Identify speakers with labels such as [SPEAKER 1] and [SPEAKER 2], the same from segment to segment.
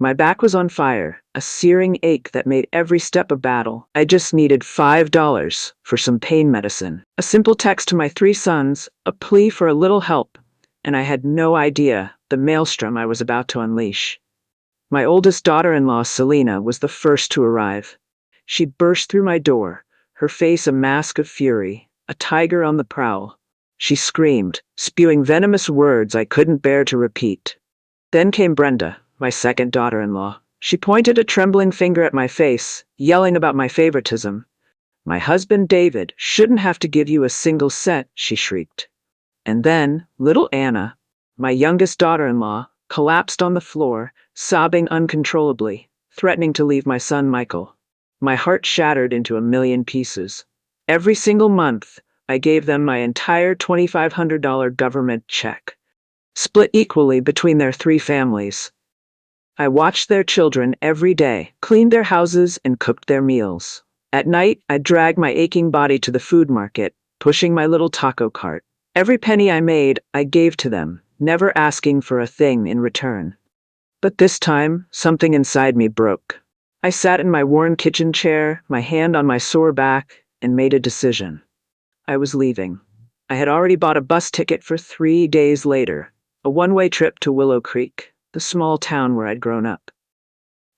[SPEAKER 1] My back was on fire, a searing ache that made every step a battle. I just needed $5 for some pain medicine, a simple text to my 3 sons, a plea for a little help, and I had no idea the maelstrom I was about to unleash. My oldest daughter-in-law, Selena, was the first to arrive. She burst through my door, her face a mask of fury, a tiger on the prowl. She screamed, spewing venomous words I couldn't bear to repeat. Then came Brenda, my second daughter-in-law. She pointed a trembling finger at my face, yelling about my favoritism. "My husband David shouldn't have to give you a single cent," she shrieked. And then, little Anna, my youngest daughter-in-law, collapsed on the floor, sobbing uncontrollably, threatening to leave my son Michael. My heart shattered into a million pieces. Every single month, I gave them my entire $2,500 government check, split equally between their 3 families. I watched their children every day, cleaned their houses, and cooked their meals. At night, I dragged my aching body to the food market, pushing my little taco cart. Every penny I made, I gave to them, never asking for a thing in return. But this time, something inside me broke. I sat in my worn kitchen chair, my hand on my sore back, and made a decision. I was leaving. I had already bought a bus ticket for 3 days later, a one-way trip to Willow Creek, the small town where I'd grown up.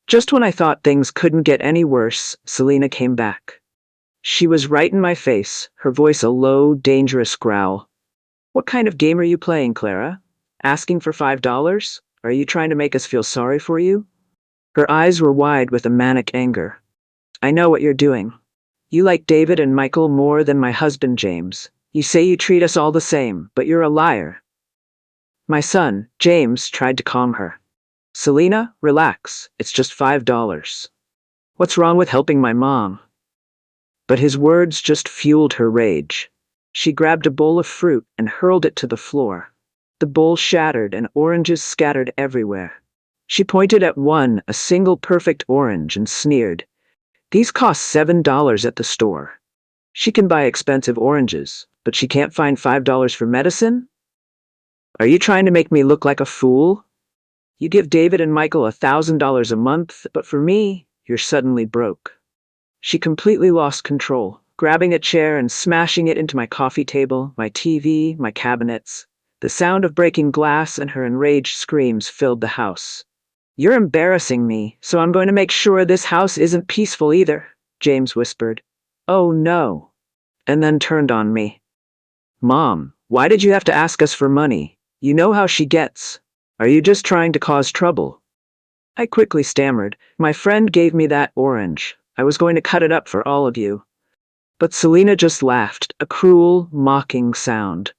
[SPEAKER 1] Just when I thought things couldn't get any worse, Selena came back. She was right in my face, her voice a low, dangerous growl. "What kind of game are you playing, Clara? Asking for $5? Are you trying to make us feel sorry for you?" Her eyes were wide with a manic anger. "I know what you're doing. You like David and Michael more than my husband, James. You say you treat us all the same, but you're a liar." My son, James, tried to calm her. "Selena, relax. It's just $5. What's wrong with helping my mom?" But his words just fueled her rage. She grabbed a bowl of fruit and hurled it to the floor. The bowl shattered and oranges scattered everywhere. She pointed at one, a single perfect orange, and sneered. "These cost $7 at the store. She can buy expensive oranges, but she can't find $5 for medicine? Are you trying to make me look like a fool? You give David and Michael $1,000 a month, but for me, you're suddenly broke." She completely lost control, grabbing a chair and smashing it into my coffee table, my TV, my cabinets. The sound of breaking glass and her enraged screams filled the house. "You're embarrassing me, so I'm going to make sure this house isn't peaceful either," James whispered. "Oh no," and then turned on me. "Mom, why did you have to ask us for money? You know how she gets. Are you just trying to cause trouble?" I quickly stammered. "My friend gave me that orange. I was going to cut it up for all of you." But Selena just laughed, a cruel, mocking sound.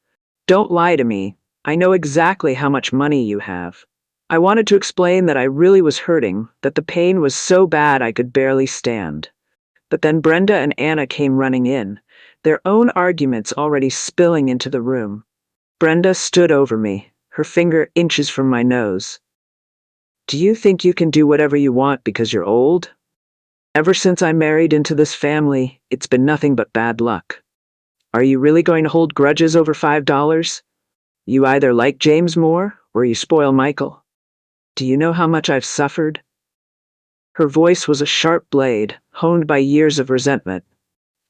[SPEAKER 1] "Don't lie to me. I know exactly how much money you have." I wanted to explain that I really was hurting, that the pain was so bad I could barely stand. But then Brenda and Anna came running in, their own arguments already spilling into the room. Brenda stood over me, her finger inches from my nose. "Do you think you can do whatever you want because you're old? Ever since I married into this family, it's been nothing but bad luck. Are you really going to hold grudges over $5? You either like James more, or you spoil Michael. Do you know how much I've suffered?" Her voice was a sharp blade, honed by years of resentment.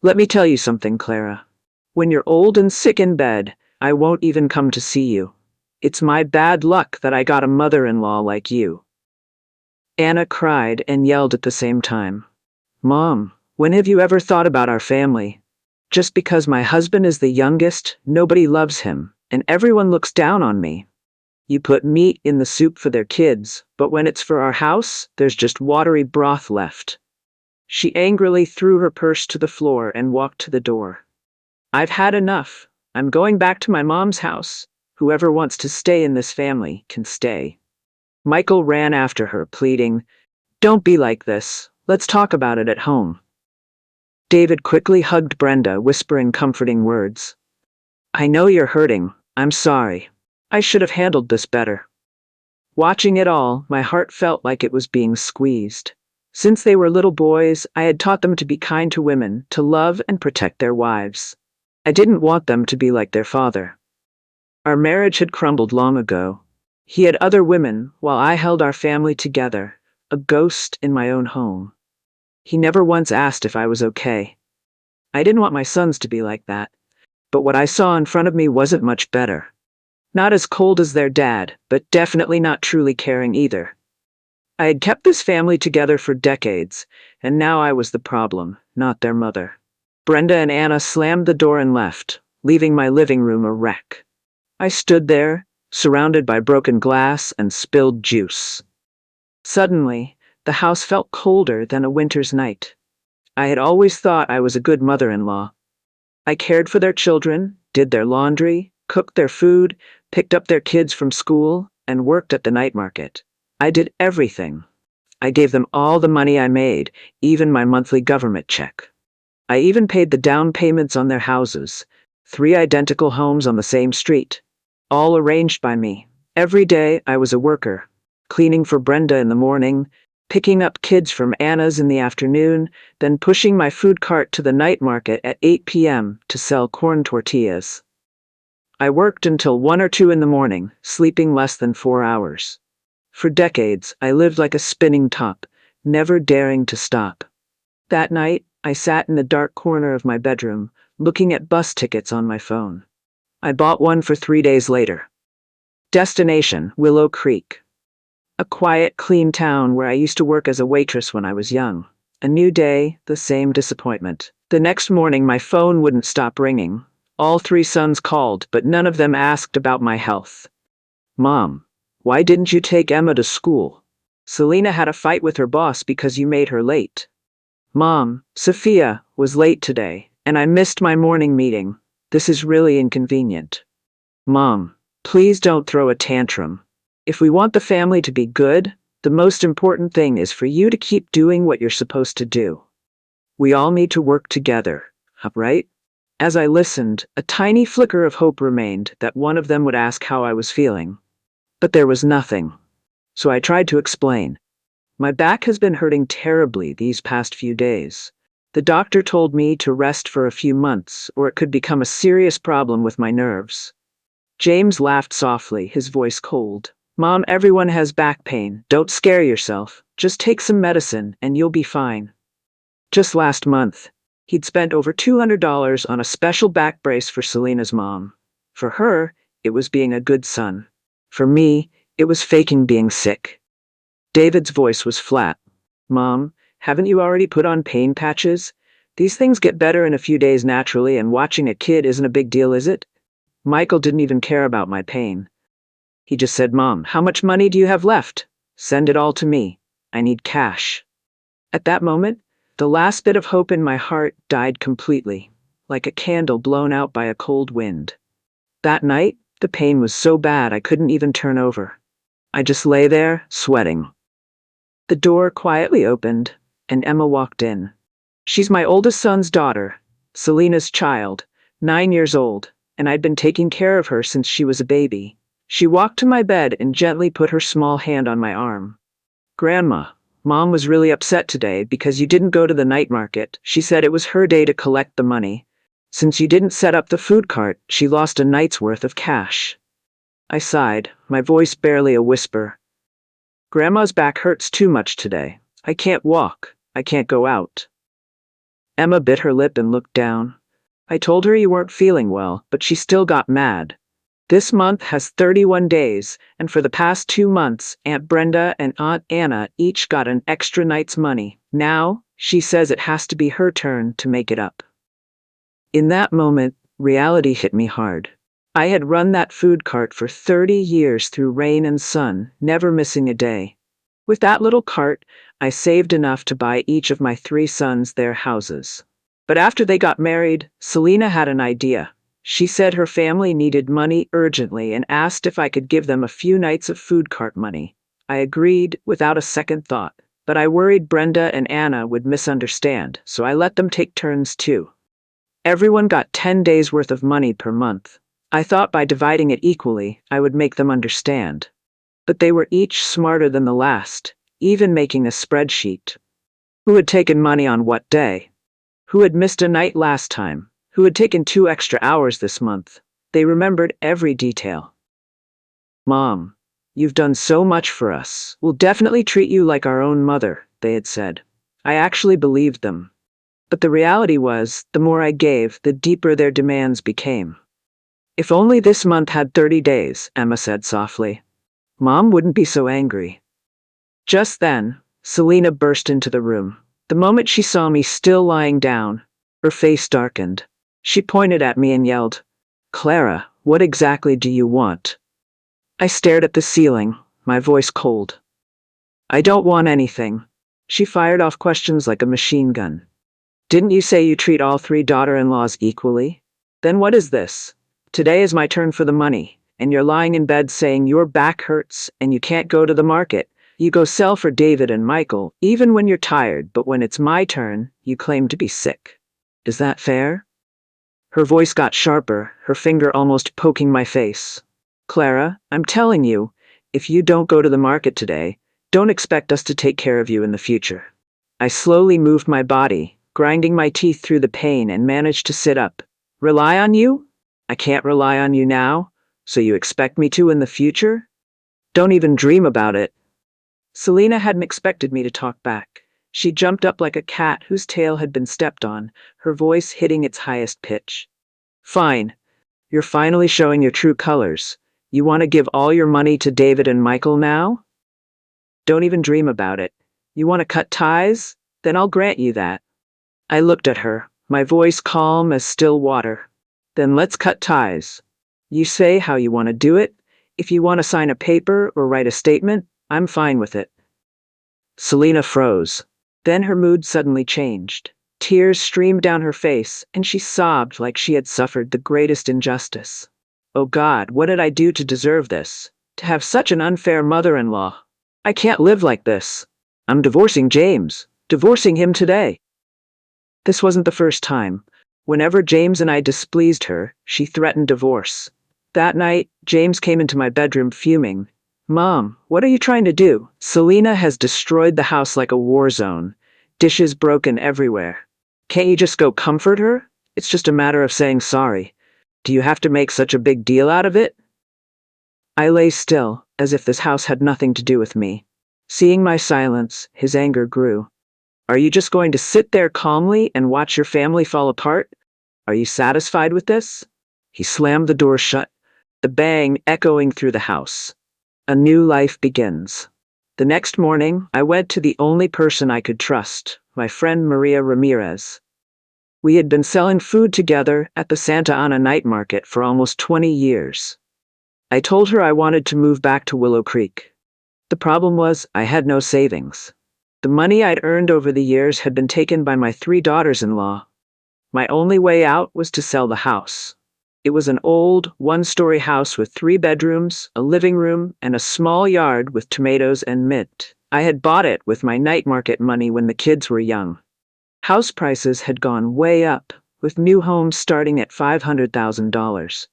[SPEAKER 1] "Let me tell you something, Clara. When you're old and sick in bed, I won't even come to see you. It's my bad luck that I got a mother-in-law like you." Anna cried and yelled at the same time. "Mom, when have you ever thought about our family? Just because my husband is the youngest, nobody loves him, and everyone looks down on me. You put meat in the soup for their kids, but when it's for our house, there's just watery broth left." She angrily threw her purse to the floor and walked to the door. "I've had enough. I'm going back to my mom's house. Whoever wants to stay in this family can stay." Michael ran after her, pleading, "Don't be like this. Let's talk about it at home." David quickly hugged Brenda, whispering comforting words. "I know you're hurting. I'm sorry. I should have handled this better." Watching it all, my heart felt like it was being squeezed. Since they were little boys, I had taught them to be kind to women, to love and protect their wives. I didn't want them to be like their father. Our marriage had crumbled long ago. He had other women, while I held our family together, a ghost in my own home. He never once asked if I was okay. I didn't want my sons to be like that, but what I saw in front of me wasn't much better. Not as cold as their dad, but definitely not truly caring either. I had kept this family together for decades, and now I was the problem, not their mother. Brenda and Anna slammed the door and left, leaving my living room a wreck. I stood there, surrounded by broken glass and spilled juice. Suddenly, the house felt colder than a winter's night. I had always thought I was a good mother-in-law. I cared for their children, did their laundry, cooked their food, picked up their kids from school, and worked at the night market. I did everything. I gave them all the money I made, even my monthly government check. I even paid the down payments on their houses, 3 identical homes on the same street, all arranged by me. Every day I was a worker, cleaning for Brenda in the morning, picking up kids from Anna's in the afternoon, then pushing my food cart to the night market at 8 p.m. to sell corn tortillas. I worked until 1 or 2 in the morning, sleeping less than 4 hours. For decades, I lived like a spinning top, never daring to stop. That night, I sat in the dark corner of my bedroom, looking at bus tickets on my phone. I bought one for 3 days later. Destination, Willow Creek. A quiet, clean town where I used to work as a waitress when I was young. A new day, the same disappointment. The next morning, my phone wouldn't stop ringing. All 3 sons called, but none of them asked about my health. Mom, why didn't you take Emma to school? Selena had a fight with her boss because you made her late. Mom, Sophia was late today, and I missed my morning meeting. This is really inconvenient. Mom, please don't throw a tantrum. If we want the family to be good, the most important thing is for you to keep doing what you're supposed to do. We all need to work together, right? As I listened, a tiny flicker of hope remained that one of them would ask how I was feeling. But there was nothing. So I tried to explain. My back has been hurting terribly these past few days. The doctor told me to rest for a few months, or it could become a serious problem with my nerves. James laughed softly, his voice cold. Mom, everyone has back pain. Don't scare yourself. Just take some medicine and you'll be fine. Just last month, he'd spent over $200 on a special back brace for Selena's mom. For her, it was being a good son. For me, it was faking being sick. David's voice was flat. Mom, haven't you already put on pain patches? These things get better in a few days naturally, and watching a kid isn't a big deal, is it? Michael didn't even care about my pain. He just said, Mom, how much money do you have left? Send it all to me. I need cash. At that moment, the last bit of hope in my heart died completely, like a candle blown out by a cold wind. That night, the pain was so bad I couldn't even turn over. I just lay there, sweating. The door quietly opened, and Emma walked in. She's my oldest son's daughter, Selena's child, 9 years old, and I'd been taking care of her since she was a baby. She walked to my bed and gently put her small hand on my arm. Grandma, Mom was really upset today because you didn't go to the night market. She said it was her day to collect the money. Since you didn't set up the food cart, she lost a night's worth of cash. I sighed, my voice barely a whisper. Grandma's back hurts too much today. I can't walk. I can't go out. Emma bit her lip and looked down. I told her you weren't feeling well, but she still got mad. This month has 31 days, and for the past 2 months, Aunt Brenda and Aunt Anna each got an extra night's money. Now, she says it has to be her turn to make it up. In that moment, reality hit me hard. I had run that food cart for 30 years through rain and sun, never missing a day. With that little cart, I saved enough to buy each of my 3 sons their houses. But after they got married, Selena had an idea. She said her family needed money urgently and asked if I could give them a few nights of food cart money. I agreed without a second thought, but I worried Brenda and Anna would misunderstand, so I let them take turns too. Everyone got 10 days worth of money per month. I thought by dividing it equally, I would make them understand. But they were each smarter than the last, even making a spreadsheet. Who had taken money on what day? Who had missed a night last time? Who had taken 2 extra hours this month? They remembered every detail. Mom, You've done so much for us. We'll definitely treat you like our own mother, they had said. I actually believed them. But the reality was, the more I gave, the deeper their demands became. If only this month had 30 days, Emma said softly. Mom wouldn't be so angry. Just then, Selena burst into the room. The moment she saw me still lying down, her face darkened. She pointed at me and yelled, Clara, what exactly do you want? I stared at the ceiling, my voice cold. I don't want anything. She fired off questions like a machine gun. Didn't you say you treat all three daughter-in-laws equally? Then what is this? Today is my turn for the money, and you're lying in bed saying your back hurts and you can't go to the market. You go sell for David and Michael, even when you're tired, but when it's my turn, you claim to be sick. Is that fair? Her voice got sharper, her finger almost poking my face. Clara, I'm telling you, if you don't go to the market today, don't expect us to take care of you in the future. I slowly moved my body, grinding my teeth through the pain, and managed to sit up. Rely on you? I can't rely on you now, so you expect me to in the future? Don't even dream about it. Selena hadn't expected me to talk back. She jumped up like a cat whose tail had been stepped on, her voice hitting its highest pitch. Fine. You're finally showing your true colors. You want to give all your money to David and Michael now? Don't even dream about it. You want to cut ties? Then I'll grant you that. I looked at her, my voice calm as still water. Then let's cut ties. You say how you want to do it. If you want to sign a paper or write a statement, I'm fine with it. Selena froze. Then her mood suddenly changed. Tears streamed down her face, and she sobbed like she had suffered the greatest injustice. Oh God, what did I do to deserve this? To have such an unfair mother-in-law? I can't live like this. I'm divorcing James. Divorcing him today. This wasn't the first time. Whenever James and I displeased her, she threatened divorce. That night, James came into my bedroom fuming. Mom, what are you trying to do? Selena has destroyed the house like a war zone. Dishes broken everywhere. Can't you just go comfort her? It's just a matter of saying sorry. Do you have to make such a big deal out of it? I lay still, as if this house had nothing to do with me. Seeing my silence, his anger grew. Are you just going to sit there calmly and watch your family fall apart? Are you satisfied with this? He slammed the door shut, the bang echoing through the house. A new life begins. The next morning, I went to the only person I could trust, my friend Maria Ramirez. We had been selling food together at the Santa Ana night market for almost 20 years. I told her I wanted to move back to Willow Creek. The problem was I had no savings. The money I'd earned over the years had been taken by my 3 daughters-in-law. My only way out was to sell the house. It was an old, one-story house with 3 bedrooms, a living room, and a small yard with tomatoes and mint. I had bought it with my night market money when the kids were young. House prices had gone way up, with new homes starting at $500,000.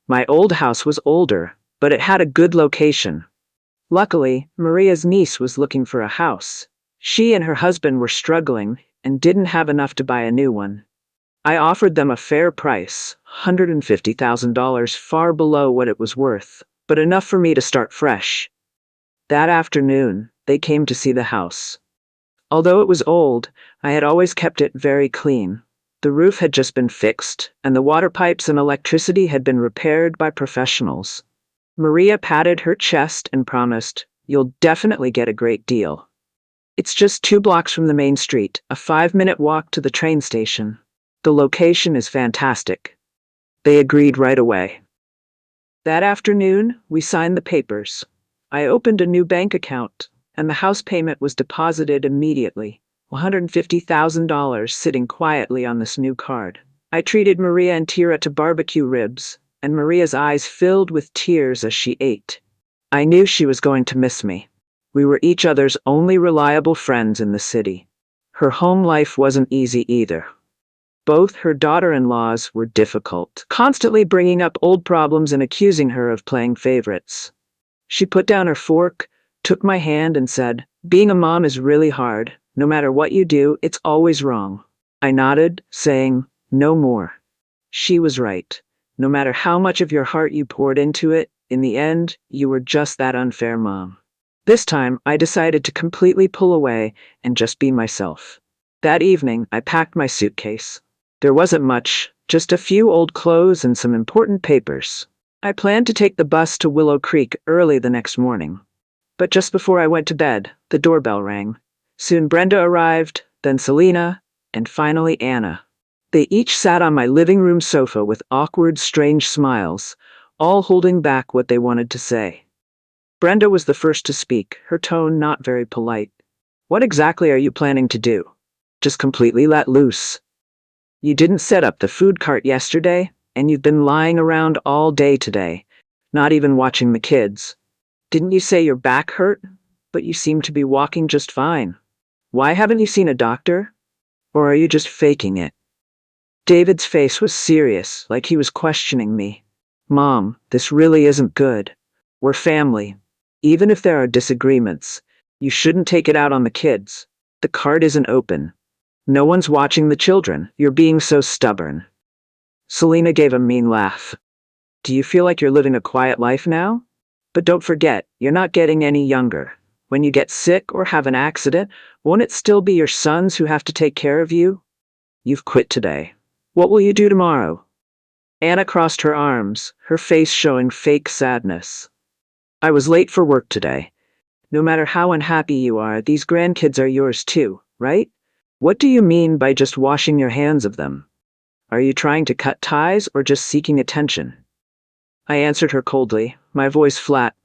[SPEAKER 1] My old house was older, but it had a good location. Luckily, Maria's niece was looking for a house. She and her husband were struggling and didn't have enough to buy a new one. I offered them a fair price, $150,000, far below what it was worth, but enough for me to start fresh. That afternoon, they came to see the house. Although it was old, I had always kept it very clean. The roof had just been fixed, and the water pipes and electricity had been repaired by professionals. Maria patted her chest and promised, "You'll definitely get a great deal. It's just 2 blocks from the main street, a 5-minute walk to the train station. The location is fantastic." They agreed right away. That afternoon, we signed the papers. I opened a new bank account, and the house payment was deposited immediately, $150,000 sitting quietly on this new card. I treated Maria and Tira to barbecue ribs, and Maria's eyes filled with tears as she ate. I knew she was going to miss me. We were each other's only reliable friends in the city. Her home life wasn't easy either. Both her daughter-in-laws were difficult, constantly bringing up old problems and accusing her of playing favorites. She put down her fork, took my hand, and said, "Being a mom is really hard. No matter what you do, it's always wrong." I nodded, saying, "No more." She was right. No matter how much of your heart you poured into it, In the end, you were just that unfair mom. This time, I decided to completely pull away and just be myself. That evening, I packed my suitcase. There wasn't much, just a few old clothes and some important papers. I planned to take the bus to Willow Creek early the next morning. But just before I went to bed, the doorbell rang. Soon Brenda arrived, then Selena, and finally Anna. They each sat on my living room sofa with awkward, strange smiles, all holding back what they wanted to say. Brenda was the first to speak, her tone not very polite. "What exactly are you planning to do? Just completely let loose? You didn't set up the food cart yesterday, and you've been lying around all day today, not even watching the kids. Didn't you say your back hurt? But you seem to be walking just fine. Why haven't you seen a doctor? Or are you just faking it?" David's face was serious, like he was questioning me. "Mom, this really isn't good. We're family. Even if there are disagreements, you shouldn't take it out on the kids. The cart isn't open. No one's watching the children. You're being so stubborn." Selena gave a mean laugh. "Do you feel like you're living a quiet life now? But don't forget, you're not getting any younger. When you get sick or have an accident, won't it still be your sons who have to take care of you? You've quit today. What will you do tomorrow?" Anna crossed her arms, her face showing fake sadness. "I was late for work today. No matter how unhappy you are, these grandkids are yours too, right? What do you mean by just washing your hands of them? Are you trying to cut ties or just seeking attention?" I answered her coldly, my voice flat.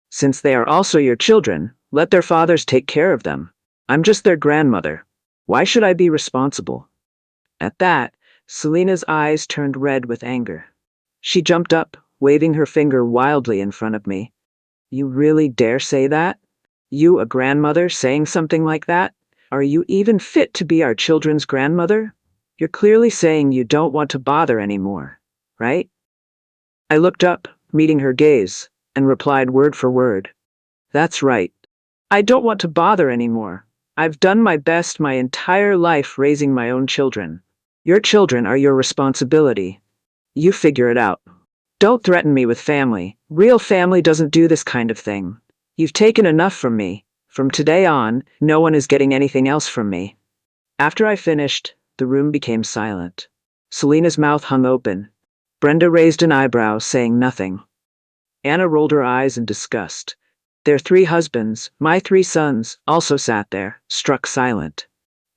[SPEAKER 1] "Since they are also your children, let their fathers take care of them. I'm just their grandmother. Why should I be responsible?" At that, Selena's eyes turned red with anger. She jumped up, waving her finger wildly in front of me. "You really dare say that? You, a grandmother, saying something like that? Are you even fit to be our children's grandmother? You're clearly saying you don't want to bother anymore, right?" I looked up, meeting her gaze, and replied word for word. "That's right. I don't want to bother anymore. I've done my best my entire life raising my own children. Your children are your responsibility. You figure it out. Don't threaten me with family. Real family doesn't do this kind of thing. You've taken enough from me. From today on, no one is getting anything else from me." After I finished, the room became silent. Selena's mouth hung open. Brenda raised an eyebrow, saying nothing. Anna rolled her eyes in disgust. Their 3 husbands, my 3 sons, also sat there, struck silent.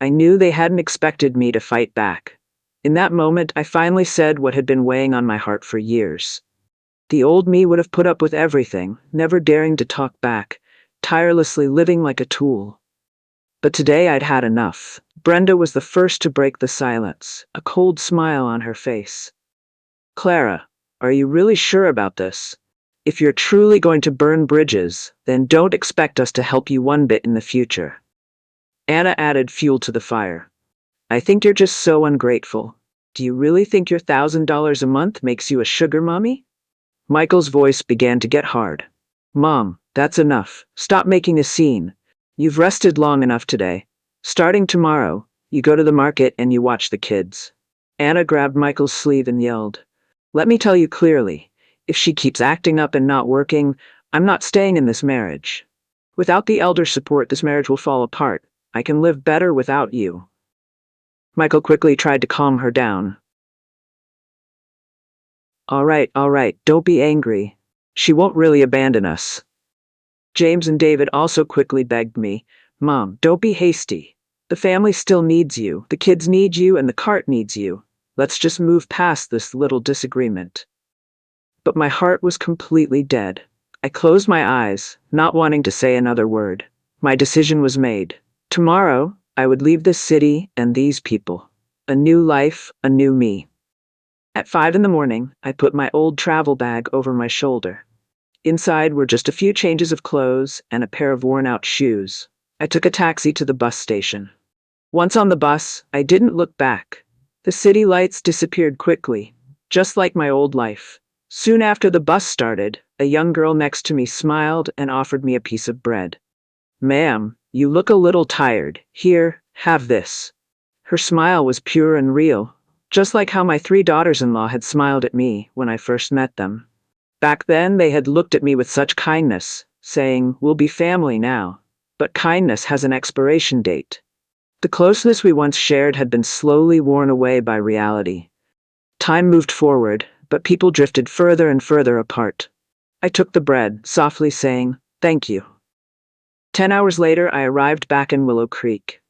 [SPEAKER 1] I knew they hadn't expected me to fight back. In that moment, I finally said what had been weighing on my heart for years. The old me would have put up with everything, never daring to talk back, tirelessly living like a tool. But today I'd had enough. Brenda was the first to break the silence, a cold smile on her face. "Clara, are you really sure about this? If you're truly going to burn bridges, then don't expect us to help you one bit in the future." Anna added fuel to the fire. "I think you're just so ungrateful. Do you really think your $1,000 a month makes you a sugar mommy?" Michael's voice began to get hard. "Mom, that's enough. Stop making a scene. You've rested long enough today. Starting tomorrow, you go to the market and you watch the kids." Anna grabbed Michael's sleeve and yelled, "Let me tell you clearly. If she keeps acting up and not working, I'm not staying in this marriage. Without the elder support, this marriage will fall apart. I can live better without you." Michael quickly tried to calm her down. All right, don't be angry. She won't really abandon us." James and David also quickly begged me, "Mom, don't be hasty. The family still needs you, the kids need you, and the cart needs you. Let's just move past this little disagreement." But my heart was completely dead. I closed my eyes, not wanting to say another word. My decision was made. Tomorrow, I would leave this city and these people. A new life, a new me. At 5 in the morning, I put my old travel bag over my shoulder. Inside were just a few changes of clothes and a pair of worn-out shoes. I took a taxi to the bus station. Once on the bus, I didn't look back. The city lights disappeared quickly, just like my old life. Soon after the bus started, a young girl next to me smiled and offered me a piece of bread. "Ma'am, you look a little tired. Here, have this." Her smile was pure and real, just like how my 3 daughters-in-law had smiled at me when I first met them. Back then, they had looked at me with such kindness, saying, "We'll be family now." But kindness has an expiration date. The closeness we once shared had been slowly worn away by reality. Time moved forward, but people drifted further and further apart. I took the bread, softly saying, "Thank you." 10 hours later, I arrived back in Willow Creek.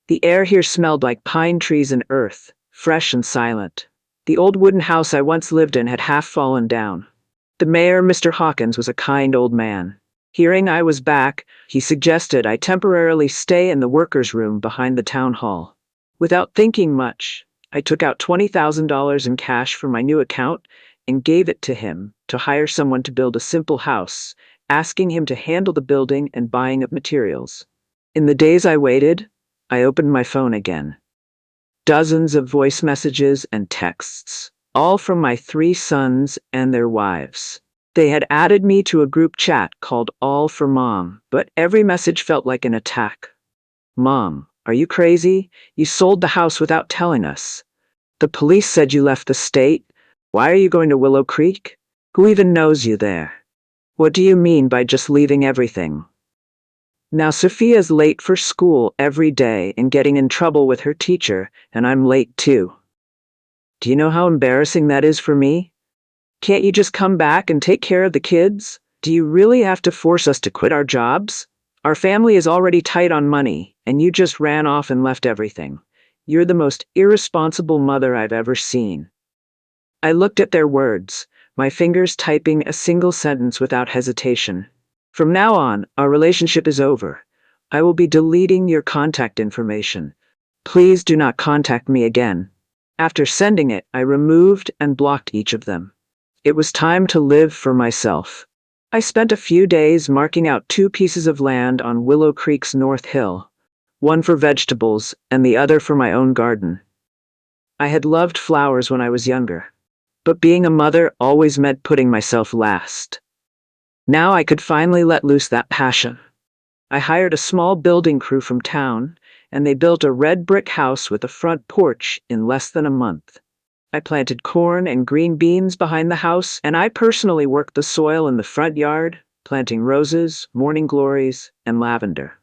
[SPEAKER 1] The air here smelled like pine trees and earth, fresh and silent. The old wooden house I once lived in had half fallen down. The mayor, Mr. Hawkins, was a kind old man. Hearing I was back, he suggested I temporarily stay in the workers' room behind the town hall. Without thinking much, I took out $20,000 in cash from my new account and gave it to him to hire someone to build a simple house, asking him to handle the building and buying of materials. In the days I waited, I opened my phone again. Dozens of voice messages and texts, all from my 3 sons and their wives. They had added me to a group chat called All for Mom, but every message felt like an attack. "Mom, are you crazy? You sold the house without telling us. The police said you left the state. Why are you going to Willow Creek? Who even knows you there? What do you mean by just leaving everything?" Now Sophia's late for school every day and getting in trouble with her teacher, and I'm late too. Do you know how embarrassing that is for me? Can't you just come back and take care of the kids? Do you really have to force us to quit our jobs? Our family is already tight on money, and you just ran off and left everything. You're the most irresponsible mother I've ever seen. I looked at their words, my fingers typing a single sentence without hesitation. From now on, our relationship is over. I will be deleting your contact information. Please do not contact me again. After sending it, I removed and blocked each of them. It was time to live for myself. I spent a few days marking out 2 pieces of land on Willow Creek's North Hill, one for vegetables and the other for my own garden. I had loved flowers when I was younger, but being a mother always meant putting myself last. Now I could finally let loose that passion. I hired a small building crew from town, and they built a red brick house with a front porch in less than a month. I planted corn and green beans behind the house, and I personally worked the soil in the front yard, planting roses, morning glories, and lavender.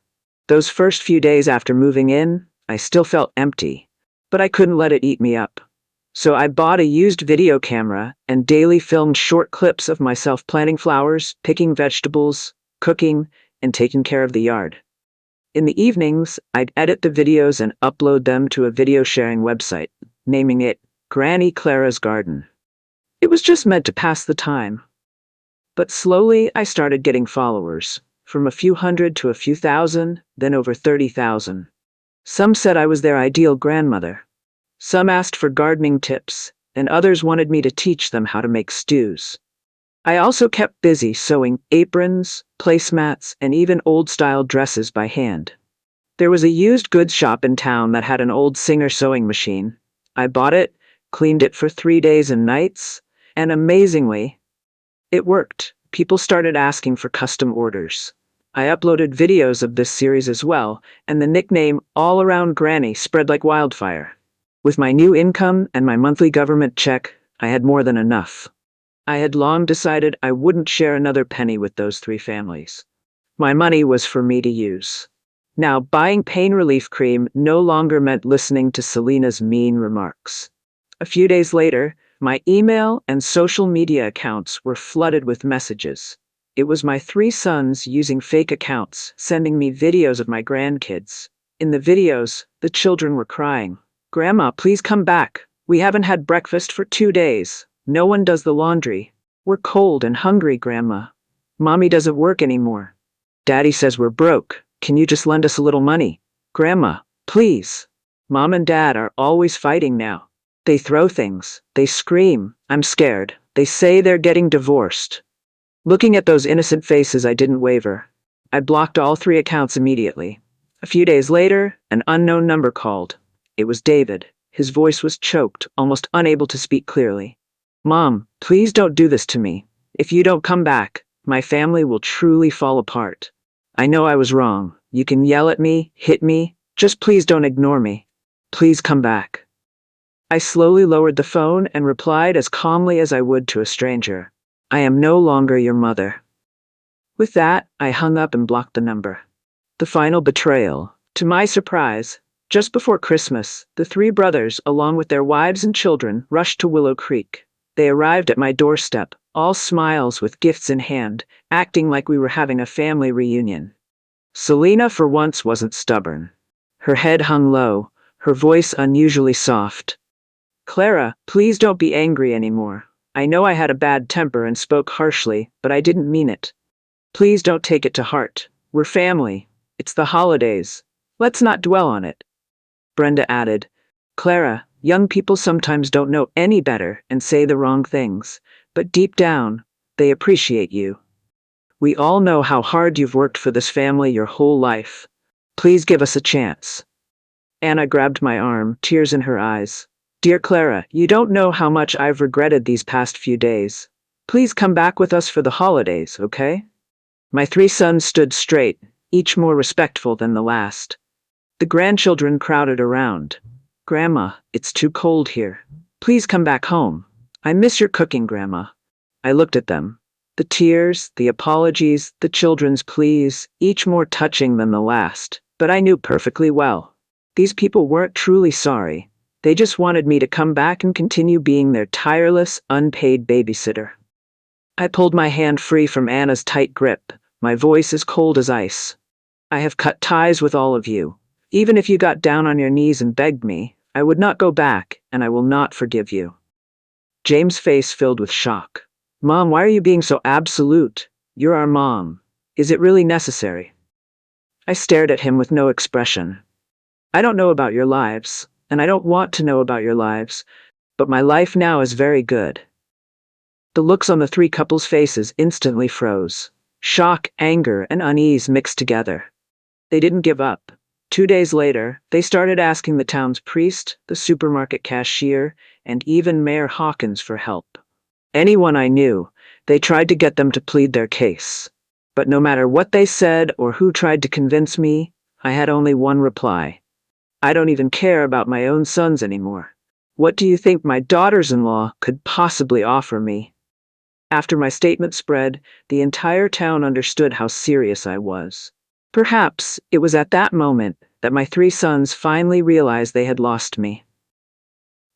[SPEAKER 1] Those first few days after moving in, I still felt empty, but I couldn't let it eat me up. So I bought a used video camera and daily filmed short clips of myself planting flowers, picking vegetables, cooking, and taking care of the yard. In the evenings, I'd edit the videos and upload them to a video sharing website, naming it Granny Clara's Garden. It was just meant to pass the time. But slowly I started getting followers, from a few hundred to a few thousand, then over 30,000. Some said I was their ideal grandmother. Some asked for gardening tips, and others wanted me to teach them how to make stews. I also kept busy sewing aprons, placemats, and even old-style dresses by hand. There was a used goods shop in town that had an old Singer sewing machine. I bought it, cleaned it for 3 days and nights, and amazingly, it worked. People started asking for custom orders. I uploaded videos of this series as well, and the nickname All Around Granny spread like wildfire. With my new income and my monthly government check, I had more than enough. I had long decided I wouldn't share another penny with those 3 families. My money was for me to use. Now, buying pain relief cream no longer meant listening to Selena's mean remarks. A few days later, my email and social media accounts were flooded with messages. It was my 3 sons using fake accounts, sending me videos of my grandkids. In the videos, the children were crying. "Grandma, please come back. We haven't had breakfast for 2 days. No one does the laundry. We're cold and hungry, Grandma. Mommy doesn't work anymore. Daddy says we're broke. Can you just lend us a little money? Grandma, please. Mom and Dad are always fighting now. They throw things. They scream. I'm scared. They say they're getting divorced." Looking at those innocent faces, I didn't waver. I blocked all 3 accounts immediately. A few days later, an unknown number called. It was David. His voice was choked, almost unable to speak clearly. "Mom, please don't do this to me. If you don't come back, my family will truly fall apart. I know I was wrong. You can yell at me, hit me. Just please don't ignore me. Please come back." I slowly lowered the phone and replied as calmly as I would to a stranger. I am no longer your mother. With that, I hung up and blocked the number. The final betrayal. To my surprise, just before Christmas, the three brothers, along with their wives and children, rushed to Willow Creek. They arrived at my doorstep, all smiles with gifts in hand, acting like we were having a family reunion. Selena, for once, wasn't stubborn. Her head hung low, her voice unusually soft. Clara, please don't be angry anymore. I know I had a bad temper and spoke harshly, but I didn't mean it. Please don't take it to heart. We're family. It's the holidays. Let's not dwell on it. Brenda added, Clara, young people sometimes don't know any better and say the wrong things, but deep down, they appreciate you. We all know how hard you've worked for this family your whole life. Please give us a chance. Anna grabbed my arm, tears in her eyes. Dear Clara, you don't know how much I've regretted these past few days. Please come back with us for the holidays, okay? My three sons stood straight, each more respectful than the last. The grandchildren crowded around. Grandma, it's too cold here. Please come back home. I miss your cooking, Grandma. I looked at them. The tears, the apologies, the children's pleas, each more touching than the last. But I knew perfectly well. These people weren't truly sorry. They just wanted me to come back and continue being their tireless, unpaid babysitter. I pulled my hand free from Anna's tight grip, my voice as cold as ice. I have cut ties with all of you. Even if you got down on your knees and begged me, I would not go back, and I will not forgive you. James' face filled with shock. Mom, why are you being so absolute? You're our mom. Is it really necessary? I stared at him with no expression. I don't know about your lives, and I don't want to know about your lives, but my life now is very good. The looks on the three couples' faces instantly froze. Shock, anger, and unease mixed together. They didn't give up. 2 days later, they started asking the town's priest, the supermarket cashier, and even Mayor Hawkins for help. Anyone I knew, they tried to get them to plead their case. But no matter what they said or who tried to convince me, I had only one reply. I don't even care about my own sons anymore. What do you think my daughters-in-law could possibly offer me? After my statement spread, the entire town understood how serious I was. Perhaps it was at that moment that my three sons finally realized they had lost me.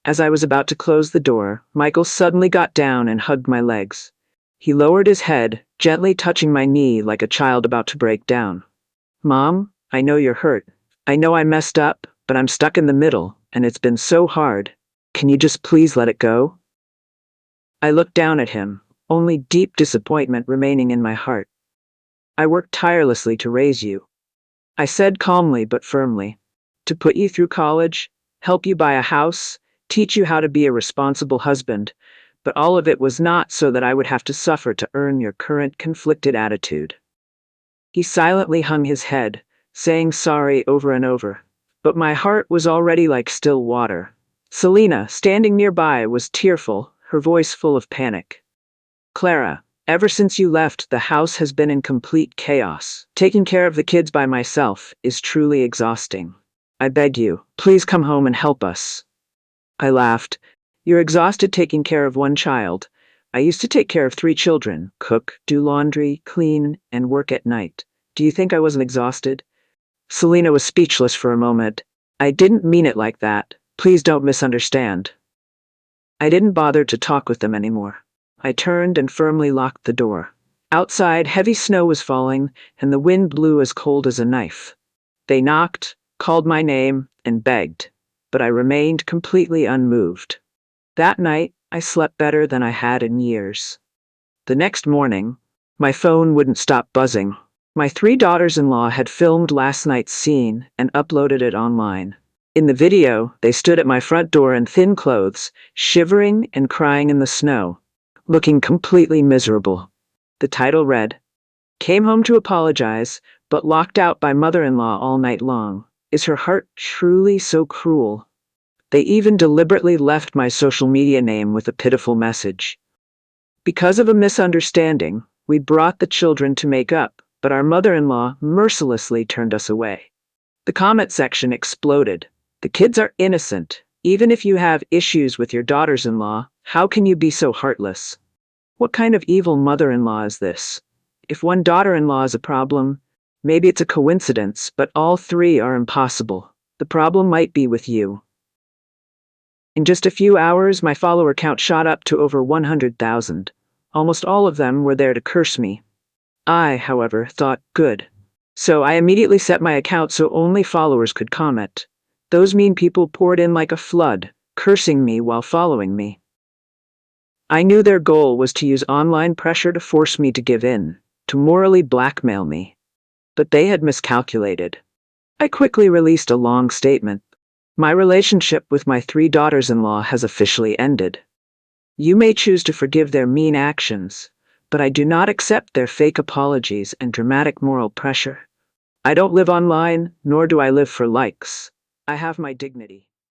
[SPEAKER 1] As I was about to close the door, Michael suddenly got down and hugged my legs. He lowered his head, gently touching my knee like a child about to break down. Mom, I know you're hurt. I know I messed up, but I'm stuck in the middle, and it's been so hard. Can you just please let it go? I looked down at him, only deep disappointment remaining in my heart. I worked tirelessly to raise you. I said calmly but firmly. To put you through college, help you buy a house, teach you how to be a responsible husband, but all of it was not so that I would have to suffer to earn your current conflicted attitude. He silently hung his head, saying sorry over and over, but my heart was already like still water. Selena, standing nearby, was tearful, her voice full of panic. Clara, ever since you left, the house has been in complete chaos. Taking care of the kids by myself is truly exhausting. I beg you, please come home and help us. I laughed. You're exhausted taking care of one child. I used to take care of 3 children, cook, do laundry, clean, and work at night. Do you think I wasn't exhausted? Selena was speechless for a moment. I didn't mean it like that. Please don't misunderstand. I didn't bother to talk with them anymore. I turned and firmly locked the door. Outside, heavy snow was falling, and the wind blew as cold as a knife. They knocked, called my name, and begged, but I remained completely unmoved. That night, I slept better than I had in years. The next morning, my phone wouldn't stop buzzing. My 3 daughters-in-law had filmed last night's scene and uploaded it online. In the video, they stood at my front door in thin clothes, shivering and crying in the snow, looking completely miserable. The title read, "Came home to apologize, but locked out by mother-in-law all night long. Is her heart truly so cruel?" They even deliberately left my social media name with a pitiful message. Because of a misunderstanding, we brought the children to make up, but our mother-in-law mercilessly turned us away. The comment section exploded. The kids are innocent. Even if you have issues with your daughters-in-law, how can you be so heartless? What kind of evil mother-in-law is this? If one daughter-in-law is a problem, maybe it's a coincidence, but all three are impossible. The problem might be with you. In just a few hours, my follower count shot up to over 100,000. Almost all of them were there to curse me. I, however, thought, good. So I immediately set my account so only followers could comment. Those mean people poured in like a flood, cursing me while following me. I knew their goal was to use online pressure to force me to give in, to morally blackmail me. But they had miscalculated. I quickly released a long statement. My relationship with my 3 daughters-in-law has officially ended. You may choose to forgive their mean actions, but I do not accept their fake apologies and dramatic moral pressure. I don't live online, nor do I live for likes. I have my dignity.